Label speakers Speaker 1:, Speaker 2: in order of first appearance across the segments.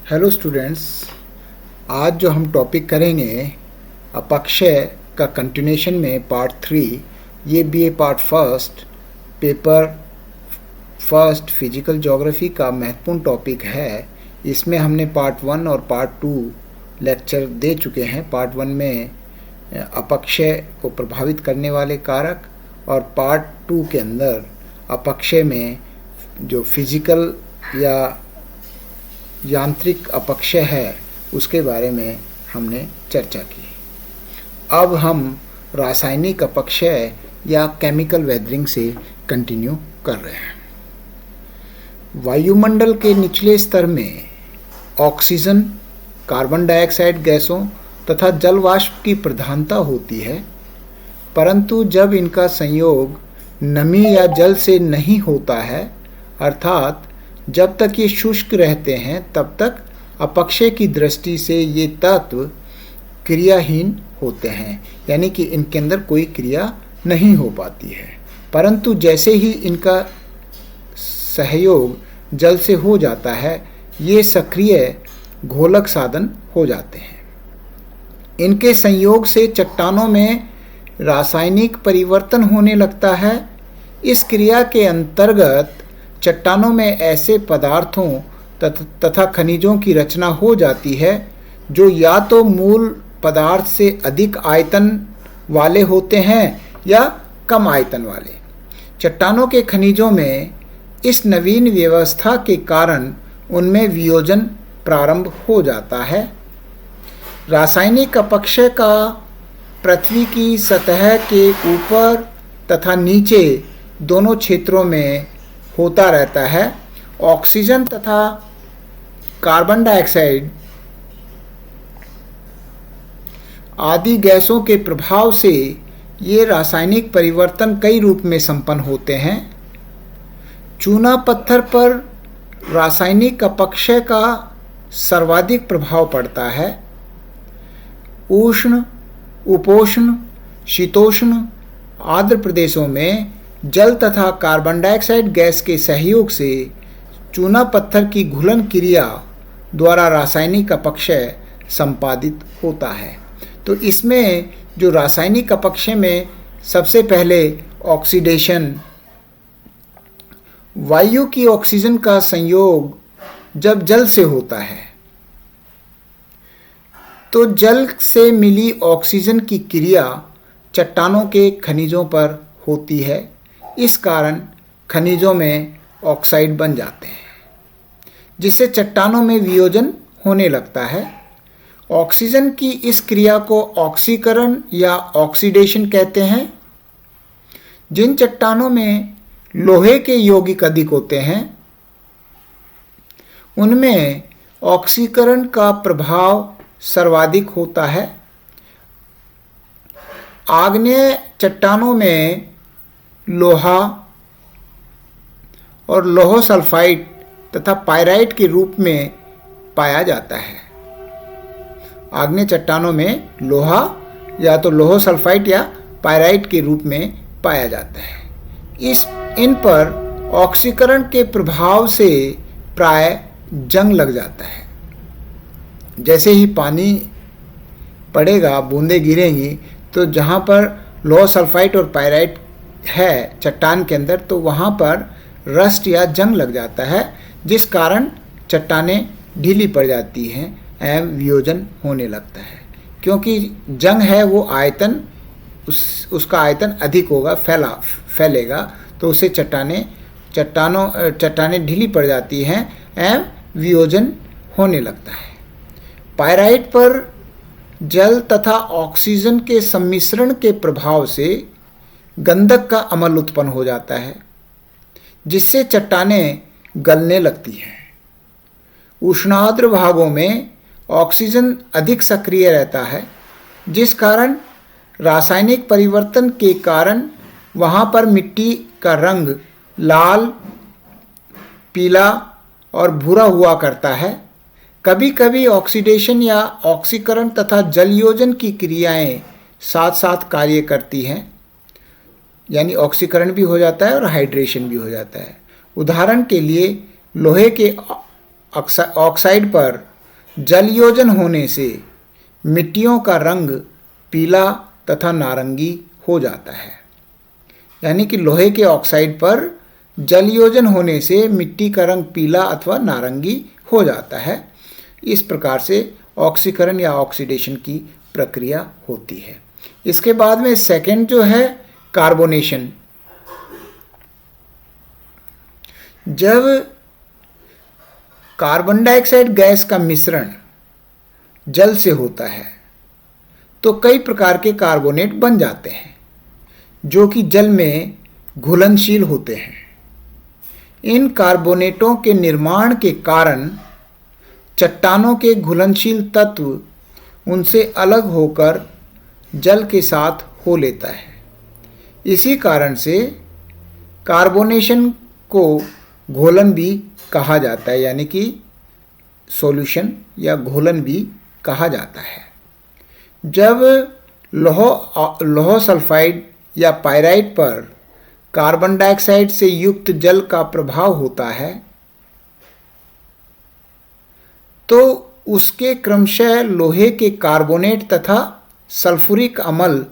Speaker 1: Hello students, आज जो हम टॉपिक करेंगे अपक्षय का कंटिन्यूशन में पार्ट 3, ये BA part first paper first physical geography का महत्वपूर्ण टॉपिक है। इसमें हमने पार्ट 1 और पार्ट 2 लेक्चर दे चुके हैं। पार्ट 1 में अपक्षय को प्रभावित करने वाले कारक और पार्ट 2 के अंदर अपक्षय में जो फिजिकल या यांत्रिक अपक्षय है उसके बारे में हमने चर्चा की। अब हम रासायनिक अपक्षय या केमिकल वेदरिंग से कंटिन्यू कर रहे हैं। वायुमंडल के निचले स्तर में ऑक्सीजन, कार्बन डाइऑक्साइड गैसों तथा जल वाष्प की प्रधानता होती है, परंतु जब इनका संयोग नमी या जल से नहीं होता है, अर्थात जब तक ये शुष्क रहते हैं तब तक अपक्षय की दृष्टि से ये तत्व क्रियाहीन होते हैं, यानी कि इनके अंदर कोई क्रिया नहीं हो पाती है। परंतु जैसे ही इनका सहयोग जल से हो जाता है, ये सक्रिय घोलक साधन हो जाते हैं। इनके संयोग से चट्टानों में रासायनिक परिवर्तन होने लगता है। इस क्रिया के अंतर्गत चट्टानों में ऐसे पदार्थों तथा खनिजों की रचना हो जाती है जो या तो मूल पदार्थ से अधिक आयतन वाले होते हैं या कम आयतन वाले। चट्टानों के खनिजों में इस नवीन व्यवस्था के कारण उनमें वियोजन प्रारंभ हो जाता है। रासायनिक अपक्षय का पृथ्वी की सतह के ऊपर तथा नीचे दोनों क्षेत्रों में होता रहता है। ऑक्सीजन तथा कार्बन डाइऑक्साइड आदि गैसों के प्रभाव से ये रासायनिक परिवर्तन कई रूप में संपन्न होते हैं। चूना पत्थर पर रासायनिक अपक्षय का सर्वाधिक प्रभाव पड़ता है। उष्ण, उपोष्ण, शीतोष्ण आर्द्र प्रदेशों में जल तथा कार्बन डाइऑक्साइड गैस के सहयोग से चूना पत्थर की घुलन क्रिया द्वारा रासायनिक अपक्षय संपादित होता है। तो इसमें जो रासायनिक अपक्षय में सबसे पहले ऑक्सीडेशन, वायु की ऑक्सीजन का संयोग जब जल से होता है तो जल से मिली ऑक्सीजन की क्रिया चट्टानों के खनिजों पर होती है। इस कारण खनिजों में ऑक्साइड बन जाते हैं, जिससे चट्टानों में वियोजन होने लगता है। ऑक्सीजन की इस क्रिया को ऑक्सीकरण या ऑक्सीडेशन कहते हैं। जिन चट्टानों में लोहे के यौगिक अधिक होते हैं उनमें ऑक्सीकरण का प्रभाव सर्वाधिक होता है। आग्नेय चट्टानों में लोहा और लोह सल्फाइड तथा पाइराइट के रूप में पाया जाता है। आग्नेय चट्टानों में लोहा या तो लोह सल्फाइड या पाइराइट के रूप में पाया जाता है। इन पर ऑक्सीकरण के प्रभाव से प्राय जंग लग जाता है। जैसे ही पानी पड़ेगा, बूंदें गिरेंगी, तो जहाँ पर लोह सल्फाइड और पाइराइट है चट्टान के अंदर, तो वहाँ पर रस्ट या जंग लग जाता है, जिस कारण चट्टानें ढीली पड़ जाती हैं एवं वियोजन होने लगता है। क्योंकि जंग है वो आयतन उसका आयतन अधिक होगा, फैलेगा, तो उससे चट्टानें ढीली पड़ जाती हैं एवं वियोजन होने लगता है। पाइराइट पर जल तथा ऑक्सीजन के सम्मिश्रण के प्रभाव से गंधक का अम्ल उत्पन्न हो जाता है, जिससे चट्टानें गलने लगती हैं। उष्णार्द्र भागों में ऑक्सीजन अधिक सक्रिय रहता है, जिस कारण रासायनिक परिवर्तन के कारण वहाँ पर मिट्टी का रंग लाल, पीला और भूरा हुआ करता है। कभी कभी ऑक्सीडेशन या ऑक्सीकरण तथा जलयोजन की क्रियाएं साथ साथ कार्य करती हैं, यानी ऑक्सीकरण भी हो जाता है और हाइड्रेशन भी हो जाता है। उदाहरण के लिए लोहे के ऑक्साइड पर जलयोजन होने से मिट्टियों का रंग पीला तथा नारंगी हो जाता है। यानी कि लोहे के ऑक्साइड पर जलयोजन होने से मिट्टी का रंग पीला अथवा नारंगी हो जाता है। इस प्रकार से ऑक्सीकरण या ऑक्सीडेशन की प्रक्रिया होती है। इसके बाद में सेकंड जो है कार्बोनेशन। जब कार्बन डाइऑक्साइड गैस का मिश्रण जल से होता है तो कई प्रकार के कार्बोनेट बन जाते हैं जो कि जल में घुलनशील होते हैं। इन कार्बोनेटों के निर्माण के कारण चट्टानों के घुलनशील तत्व उनसे अलग होकर जल के साथ हो लेता है। इसी कारण से कार्बोनेशन को घोलन भी कहा जाता है, यानी कि सॉल्यूशन या घोलन भी कहा जाता है। जब लौह सल्फाइड या पाइराइट पर कार्बन डाइऑक्साइड से युक्त जल का प्रभाव होता है तो उसके क्रमशः लोहे के कार्बोनेट तथा सल्फ्यूरिक अम्ल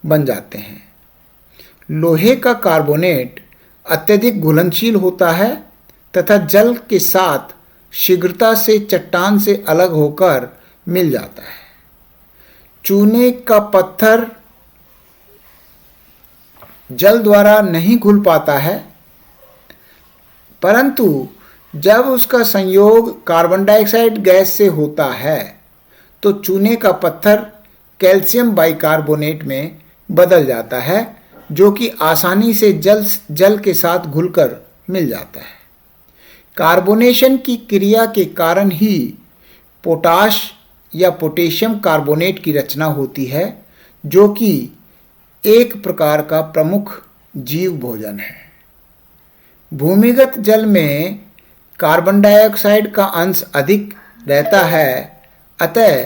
Speaker 1: बन जाते हैं। लोहे का कार्बोनेट अत्यधिक घुलनशील होता है तथा जल के साथ शीघ्रता से चट्टान से अलग होकर मिल जाता है। चूने का पत्थर जल द्वारा नहीं घुल पाता है, परंतु जब उसका संयोग कार्बन डाइऑक्साइड गैस से होता है तो चूने का पत्थर कैल्शियम बाइकार्बोनेट में बदल जाता है जो कि आसानी से जल के साथ घुलकर मिल जाता है। कार्बोनेशन की क्रिया के कारण ही पोटाश या पोटेशियम कार्बोनेट की रचना होती है जो कि एक प्रकार का प्रमुख जीव भोजन है। भूमिगत जल में कार्बन डाइऑक्साइड का अंश अधिक रहता है, अतः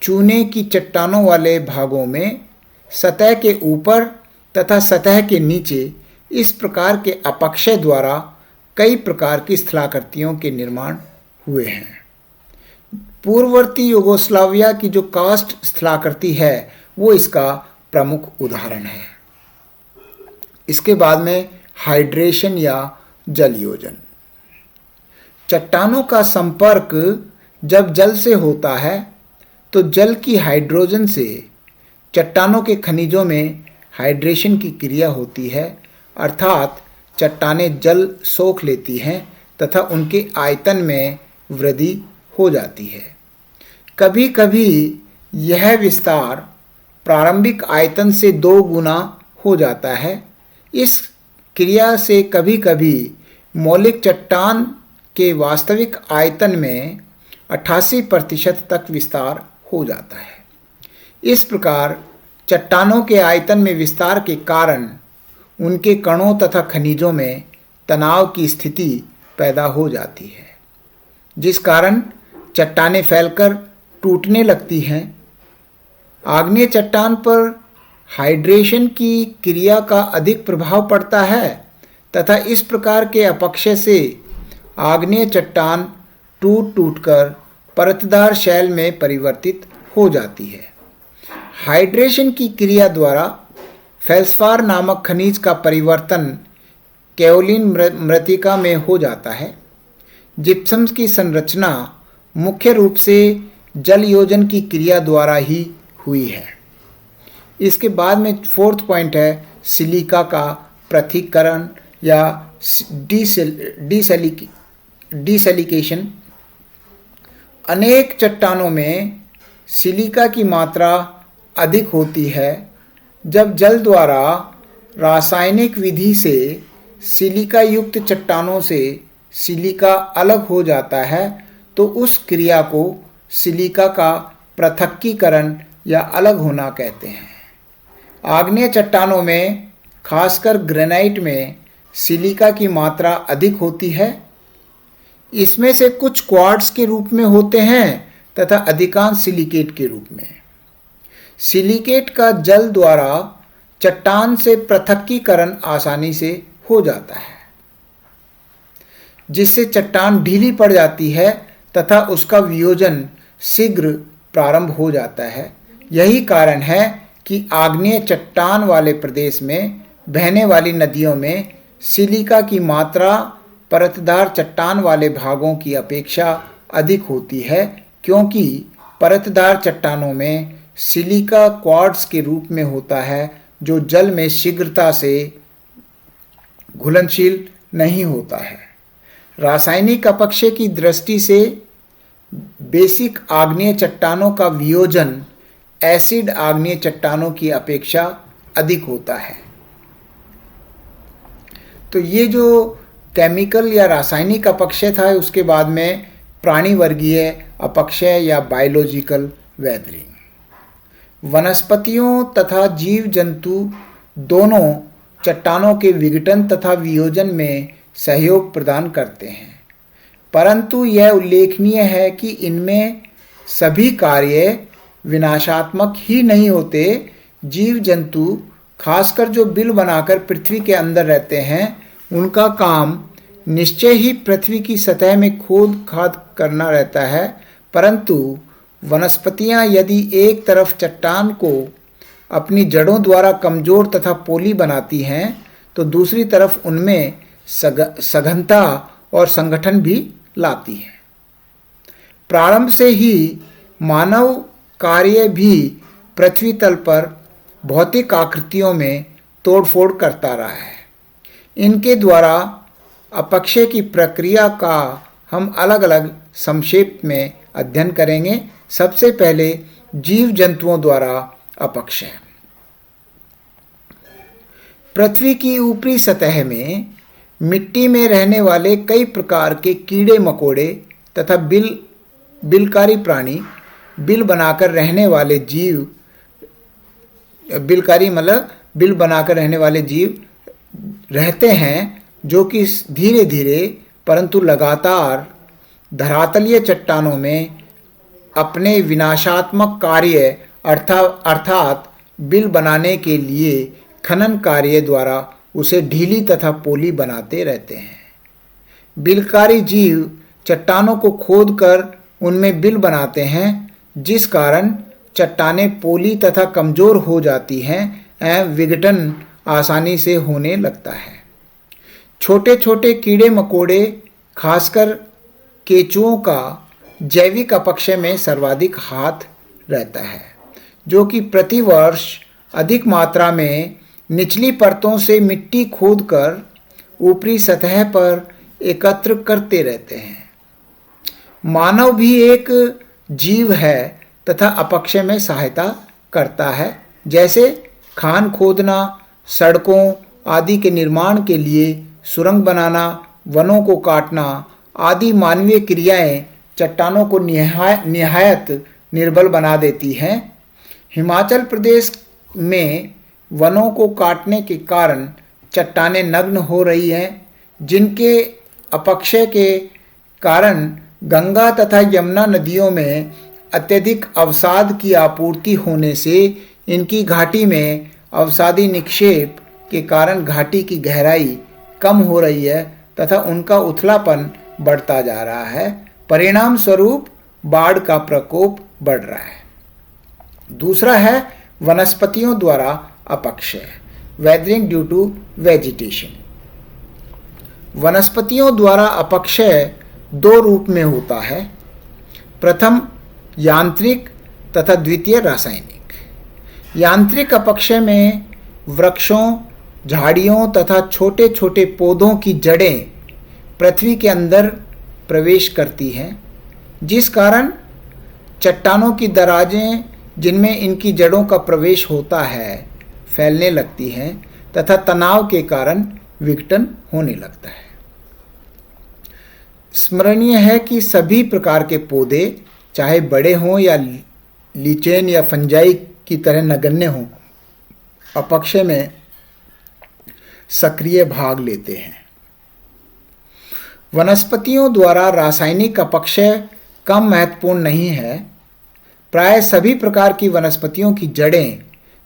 Speaker 1: चूने की चट्टानों वाले भागों में सतह के ऊपर तथा सतह के नीचे इस प्रकार के अपक्षय द्वारा कई प्रकार की स्थलाकृतियों के निर्माण हुए हैं। पूर्ववर्ती यूगोस्लाविया की जो कास्ट स्थलाकृति है वो इसका प्रमुख उदाहरण है। इसके बाद में हाइड्रेशन या जलयोजन। चट्टानों का संपर्क जब जल से होता है तो जल की हाइड्रोजन से चट्टानों के खनिजों में हाइड्रेशन की क्रिया होती है, अर्थात चट्टानें जल सोख लेती हैं तथा उनके आयतन में वृद्धि हो जाती है। कभी कभी यह विस्तार प्रारंभिक आयतन से 2 गुना हो जाता है। इस क्रिया से कभी कभी मौलिक चट्टान के वास्तविक आयतन में 88% तक विस्तार हो जाता है। इस प्रकार चट्टानों के आयतन में विस्तार के कारण उनके कणों तथा खनिजों में तनाव की स्थिति पैदा हो जाती है, जिस कारण चट्टानें फैलकर टूटने लगती हैं। आग्नेय चट्टान पर हाइड्रेशन की क्रिया का अधिक प्रभाव पड़ता है तथा इस प्रकार के अपक्षय से आग्नेय चट्टान टूटकर परतदार शैल में परिवर्तित हो जाती है। हाइड्रेशन की क्रिया द्वारा फेल्सपार नामक खनिज का परिवर्तन कैओलिन मृत्तिका में हो जाता है। जिप्सम की संरचना मुख्य रूप से जलयोजन की क्रिया द्वारा ही हुई है। इसके बाद में 4th पॉइंट है सिलिका का पृथक्करण या डिसैलिकेशन। अनेक चट्टानों में सिलिका की मात्रा अधिक होती है। जब जल द्वारा रासायनिक विधि से सिलिका युक्त चट्टानों से सिलिका अलग हो जाता है तो उस क्रिया को सिलिका का पृथक्कीकरण या अलग होना कहते हैं। आग्नेय चट्टानों में खासकर ग्रेनाइट में सिलिका की मात्रा अधिक होती है। इसमें से कुछ क्वार्ट्ज के रूप में होते हैं तथा अधिकांश सिलिकेट के रूप में। सिलिकेट का जल द्वारा चट्टान से पृथक्कीकरण आसानी से हो जाता है, जिससे चट्टान ढीली पड़ जाती है तथा उसका वियोजन शीघ्र प्रारंभ हो जाता है। यही कारण है कि आग्नेय चट्टान वाले प्रदेश में बहने वाली नदियों में सिलिका की मात्रा परतदार चट्टान वाले भागों की अपेक्षा अधिक होती है, क्योंकि परतदार चट्टानों में सिलिका क्वार्ट्ज के रूप में होता है, जो जल में शीघ्रता से घुलनशील नहीं होता है। रासायनिक अपक्षय की दृष्टि से बेसिक आग्नेय चट्टानों का वियोजन एसिड आग्नेय चट्टानों की अपेक्षा अधिक होता है। तो ये जो केमिकल या रासायनिक अपक्षय था, उसके बाद में प्राणी वर्गीय अपक्षय या बायोलॉजिकल वेदरिंग। वनस्पतियों तथा जीव जंतु दोनों चट्टानों के विघटन तथा वियोजन में सहयोग प्रदान करते हैं, परंतु यह उल्लेखनीय है कि इनमें सभी कार्य विनाशात्मक ही नहीं होते। जीव जंतु, खासकर जो बिल बनाकर पृथ्वी के अंदर रहते हैं, उनका काम निश्चय ही पृथ्वी की सतह में खोद खाद करना रहता है, परंतु वनस्पतियां यदि एक तरफ चट्टान को अपनी जड़ों द्वारा कमजोर तथा पोली बनाती हैं, तो दूसरी तरफ उनमें सघनता और संगठन भी लाती हैं। प्रारंभ से ही मानव कार्य भी पृथ्वी तल पर भौतिक आकृतियों में तोड़फोड़ करता रहा है। इनके द्वारा अपक्षय की प्रक्रिया का हम अलग अलग संक्षेप में अध्ययन करेंगे। सबसे पहले जीव जंतुओं द्वारा अपक्षय। पृथ्वी की ऊपरी सतह में मिट्टी में रहने वाले कई प्रकार के कीड़े मकोड़े तथा बिलकारी प्राणी, बिल बनाकर रहने वाले जीव, बिलकारी मतलब बिल बनाकर रहने वाले जीव रहते हैं, जो कि धीरे धीरे परंतु लगातार धरातलीय चट्टानों में अपने विनाशात्मक कार्य अर्थात बिल बनाने के लिए खनन कार्य द्वारा उसे ढीली तथा पोली बनाते रहते हैं। बिलकारी जीव चट्टानों को खोदकर उनमें बिल बनाते हैं, जिस कारण चट्टानें पोली तथा कमजोर हो जाती हैं एवं विघटन आसानी से होने लगता है। छोटे छोटे कीड़े मकोड़े, खासकर केंचुओं का जैविक अपक्षय में सर्वाधिक हाथ रहता है, जो कि प्रतिवर्ष अधिक मात्रा में निचली परतों से मिट्टी खोदकर ऊपरी सतह पर एकत्र करते रहते हैं। मानव भी एक जीव है तथा अपक्षय में सहायता करता है, जैसे खान खोदना, सड़कों आदि के निर्माण के लिए सुरंग बनाना, वनों को काटना आदि मानवीय क्रियाएं चट्टानों को निहायत निर्बल बना देती हैं। हिमाचल प्रदेश में वनों को काटने के कारण चट्टानें नग्न हो रही हैं, जिनके अपक्षय के कारण गंगा तथा यमुना नदियों में अत्यधिक अवसाद की आपूर्ति होने से इनकी घाटी में अवसादी निक्षेप के कारण घाटी की गहराई कम हो रही है तथा उनका उथलापन बढ़ता जा रहा है। परिणाम स्वरूप बाढ़ का प्रकोप बढ़ रहा है। दूसरा है वनस्पतियों द्वारा अपक्षय, वेदरिंग ड्यू टू वेजिटेशन। वनस्पतियों द्वारा अपक्षय दो रूप में होता है, प्रथम यांत्रिक तथा द्वितीय रासायनिक। यांत्रिक अपक्षय में वृक्षों, झाड़ियों तथा छोटे छोटे पौधों की जड़ें पृथ्वी के अंदर प्रवेश करती हैं, जिस कारण चट्टानों की दरारें जिनमें इनकी जड़ों का प्रवेश होता है फैलने लगती हैं तथा तनाव के कारण विघटन होने लगता है। स्मरणीय है कि सभी प्रकार के पौधे, चाहे बड़े हों या लीचेन या फंजाई की तरह नगण्य हों, अपक्षय में सक्रिय भाग लेते हैं। वनस्पतियों द्वारा रासायनिक अपक्षय कम महत्वपूर्ण नहीं है। प्राय सभी प्रकार की वनस्पतियों की जड़ें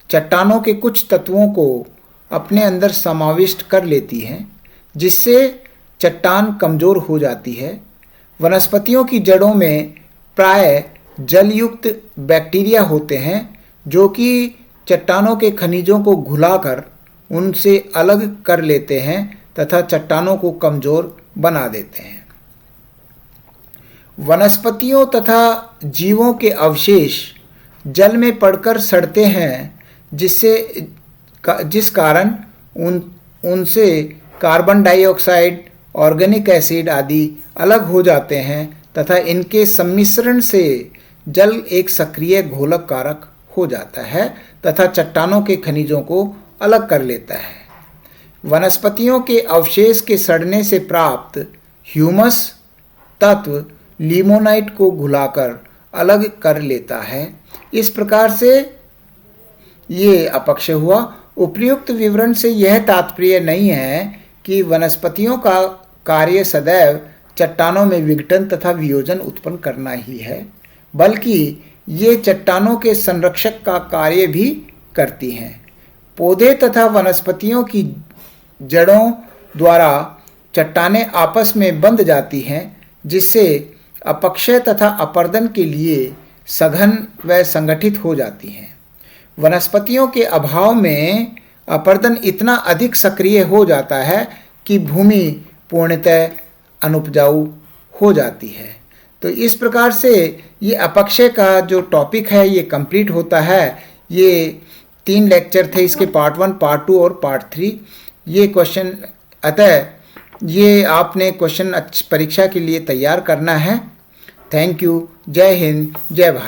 Speaker 1: चट्टानों के कुछ तत्वों को अपने अंदर समाविष्ट कर लेती हैं, जिससे चट्टान कमज़ोर हो जाती है। वनस्पतियों की जड़ों में प्राय जलयुक्त बैक्टीरिया होते हैं जो कि चट्टानों के खनिजों को घुलाकर उनसे अलग कर लेते हैं तथा चट्टानों को कमज़ोर बना देते हैं। वनस्पतियों तथा जीवों के अवशेष जल में पड़कर सड़ते हैं जिस कारण उनसे कार्बन डाइऑक्साइड, ऑर्गेनिक एसिड आदि अलग हो जाते हैं तथा इनके सम्मिश्रण से जल एक सक्रिय घोलक कारक हो जाता है तथा चट्टानों के खनिजों को अलग कर लेता है। वनस्पतियों के अवशेष के सड़ने से प्राप्त ह्यूमस तत्व लिमोनाइट को घुलाकर अलग कर लेता है। इस प्रकार से ये अपक्षय हुआ। उपर्युक्त विवरण से यह तात्पर्य नहीं है कि वनस्पतियों का कार्य सदैव चट्टानों में विघटन तथा वियोजन उत्पन्न करना ही है, बल्कि ये चट्टानों के संरक्षक का कार्य भी करती हैं। पौधे तथा वनस्पतियों की जड़ों द्वारा चट्टानें आपस में बंध जाती हैं, जिससे अपक्षय तथा अपर्दन के लिए सघन व संगठित हो जाती हैं। वनस्पतियों के अभाव में अपर्दन इतना अधिक सक्रिय हो जाता है कि भूमि पूर्णतः अनुपजाऊ हो जाती है। तो इस प्रकार से ये अपक्षय का जो टॉपिक है ये कंप्लीट होता है। ये 3 लेक्चर थे, इसके पार्ट 1, पार्ट 2 और पार्ट 3। ये क्वेश्चन, अतः ये आपने क्वेश्चन परीक्षा के लिए तैयार करना है। Thank you. जय हिंद, जय भारत।